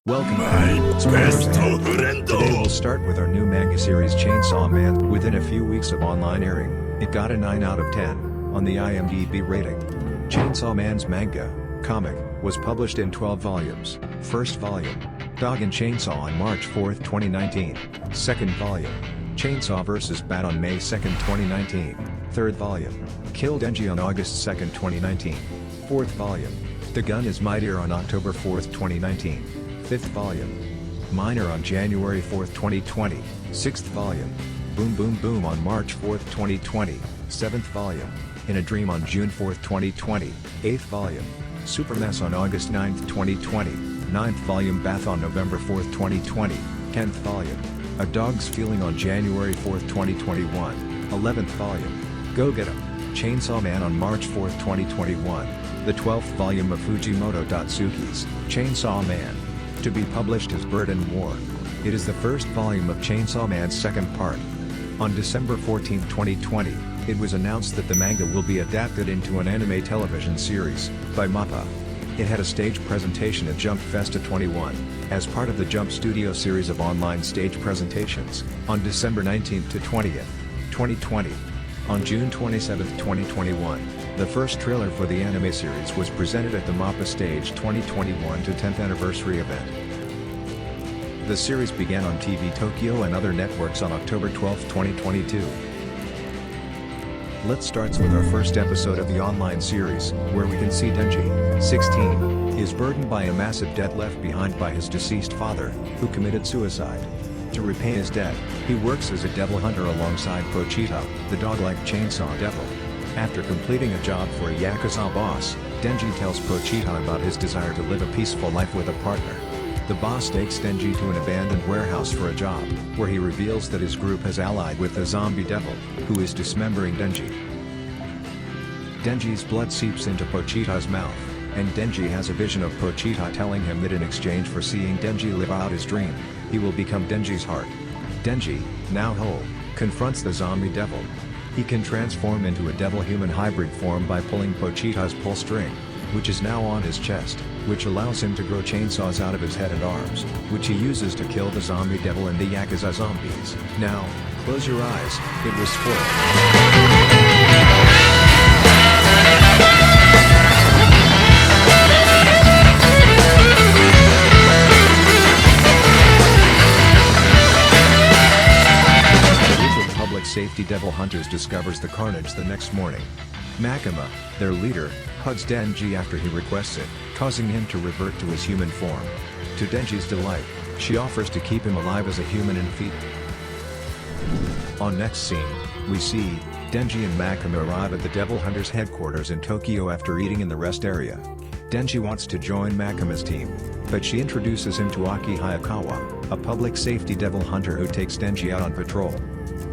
Welcome My back, best subscribers. friend. Today we'll start with our new manga series Chainsaw Man. Within a few weeks of online airing, it got a 9 out of 10 on the IMdb rating. Chainsaw Man's manga, comic, was published in 12 volumes. First volume, Dog and Chainsaw on March 4, 2019. Second volume, Chainsaw vs. Bat on May 2, 2019. Third volume, Kill Denji on August 2, 2019. Fourth volume, The Gun is Mightier on October 4, 2019. Fifth volume, Minor on January 4, 2020. Sixth volume, Boom Boom Boom on March 4, 2020. Seventh volume, In a Dream on June 4, 2020. Eighth volume, Super Mess on August 9, 2020. Ninth volume, Bath on November 4, 2020. 10th volume, A Dog's Feeling on January 4, 2021. 11th volume, Go Get 'Em, Chainsaw Man on March 4, 2021. The 12th volume of Fujimoto Tatsuki's Chainsaw Man, to be published as Bird and War. It is the first volume of Chainsaw Man's second part. On December 14, 2020, it was announced that the manga will be adapted into an anime television series by MAPPA. It had a stage presentation at Jump Festa 21, as part of the Jump Studio series of online stage presentations, on December 19 to 20th, 2020. On June 27, 2021, the first trailer for the anime series was presented at the MAPPA Stage 2021 to 10th anniversary event. The series began on TV Tokyo and other networks on October 12, 2022. Let's start with our first episode of the online series, where we can see Denji, 16, is burdened by a massive debt left behind by his deceased father, who committed suicide. To repay his debt, he works as a devil hunter alongside Pochita, the dog-like chainsaw devil. After completing a job for a Yakuza boss, Denji tells Pochita about his desire to live a peaceful life with a partner. The boss takes Denji to an abandoned warehouse for a job, where he reveals that his group has allied with the zombie devil, who is dismembering Denji. Denji's blood seeps into Pochita's mouth, and Denji has a vision of Pochita telling him that in exchange for seeing Denji live out his dream, he will become Denji's heart. Denji, now whole, confronts the zombie devil. He can transform into a devil-human hybrid form by pulling Pochita's pull string, which is now on his chest, which allows him to grow chainsaws out of his head and arms, which he uses to kill the zombie devil and the Yakuza zombies. Now, close your eyes, it was spoiled. Safety devil hunters discovers the carnage the next morning. Makima, their leader, hugs Denji after he requests it, causing him to revert to his human form. To Denji's delight, she offers to keep him alive as a human and feed him. On next scene, we see Denji and Makima arrive at the devil hunters' headquarters in Tokyo after eating in the rest area. Denji wants to join Makima's team, but she introduces him to Aki Hayakawa, a public safety devil hunter who takes Denji out on patrol.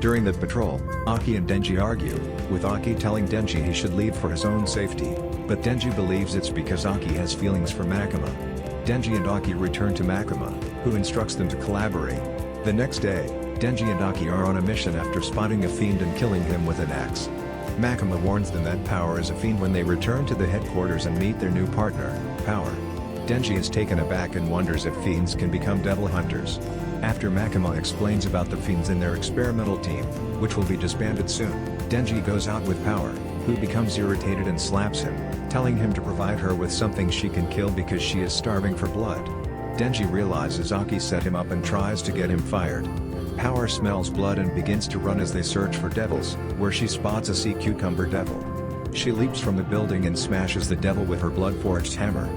During the patrol, Aki and Denji argue, with Aki telling Denji he should leave for his own safety, but Denji believes it's because Aki has feelings for Makima. Denji and Aki return to Makima, who instructs them to collaborate. The next day, Denji and Aki are on a mission after spotting a fiend and killing him with an axe. Makima warns them that Power is a fiend when they return to the headquarters and meet their new partner, Power. Denji is taken aback and wonders if fiends can become devil hunters. After Makima explains about the fiends in their experimental team, which will be disbanded soon, Denji goes out with Power, who becomes irritated and slaps him, telling him to provide her with something she can kill because she is starving for blood. Denji realizes Aki set him up and tries to get him fired. Power smells blood and begins to run as they search for devils, where she spots a sea cucumber devil. She leaps from the building and smashes the devil with her blood-forged hammer.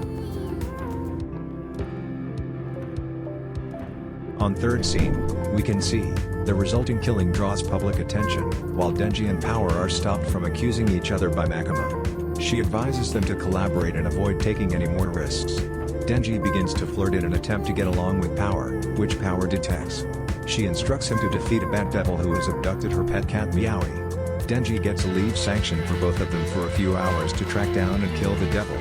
On third scene, we can see, the resulting killing draws public attention, while Denji and Power are stopped from accusing each other by Makima. She advises them to collaborate and avoid taking any more risks. Denji begins to flirt in an attempt to get along with Power, which Power detects. She instructs him to defeat a bat devil who has abducted her pet cat Meowie. Denji gets a leave sanction for both of them for a few hours to track down and kill the devil.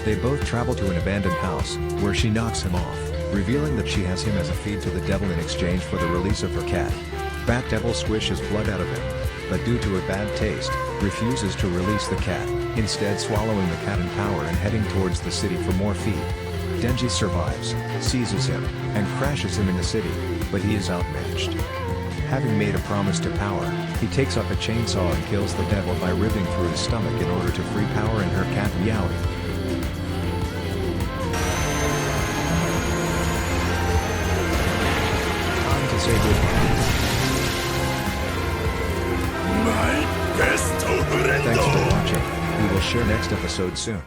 They both travel to an abandoned house, where she knocks him off, revealing that she has him as a feed to the devil in exchange for the release of her cat. Bat Devil squishes blood out of him, but due to a bad taste, refuses to release the cat, instead swallowing the cat in Power and heading towards the city for more feed. Denji survives, seizes him, and crashes him in the city, but he is outmatched. Having made a promise to Power, he takes up a chainsaw and kills the devil by ripping through his stomach in order to free Power and her cat Meowie. Time to say goodbye. My best friend. Thanks for watching. We will share next episode soon.